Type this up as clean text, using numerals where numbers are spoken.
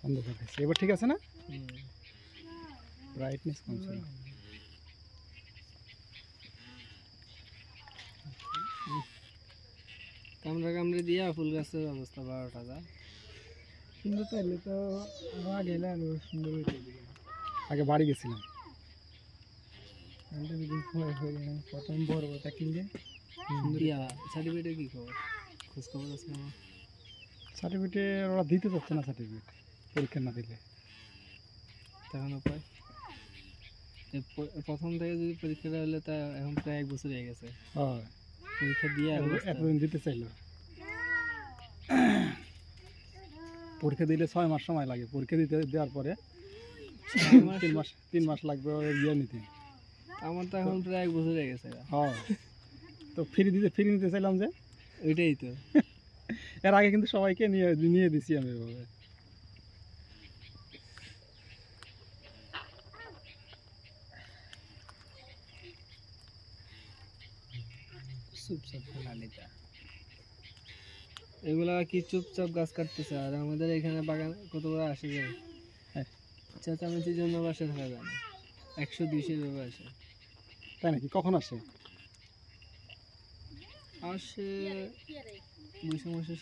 অন্ধকার হয়েছে। এবার ঠিক আছে না? ব্রাইটনেস কম ছিল। কামড়া কামড়ে দিয়া ফুল গাছের অবস্থা 12টা যা সুন্দর চাইলে তো আরো আগে এলে আরো সুন্দর হইতে দিকে। আগে বাড়ি গেছিলাম। আমি তো বিদিন সময় হয়ে গেলাম প্রথম বড় কথা কিনলে দিয়া সার্টিফিকেটের কি খবর? খোঁজ খবর আছে আমার সার্টিফিকেট ওরা দিতে চাচ্ছে না, সার্টিফিকেট পরীক্ষা না দিলে। তখন উপায় প্রথম থেকে যদি পরীক্ষাটা হলে তা এখন প্রায় 1 বছর হয়ে গেছে হয়, পরীক্ষা দিয়ে এতদিন দিতে চাইলো। পরীক্ষা দিলে 6 মাস সময় লাগে। পরীক্ষা দিতে দেওয়ার পরে 3 মাস লাগবে ইয়ে নিতে। আমার তো এখন প্রায় 1 বছর হয়ে গেছে। হ্যাঁ, তো ফ্রি নিতে চাইলাম যে, ওইটাই তো এর আগে কিন্তু সবাইকে নিয়ে দিছি আমি এভাবে। চুপচাপ খালিটা এগুলা কি চুপচাপ গাছ কাটতেছে, আর আমাদের এখানে বাগান কত বড় আসে যায়। হ্যাঁ। চেঁচামেচির জন্য বাসে থাকা যায় না, 100-200 এভাবে আসে। তাই নাকি? কখন আসে? আসে বৈশাখ মাসে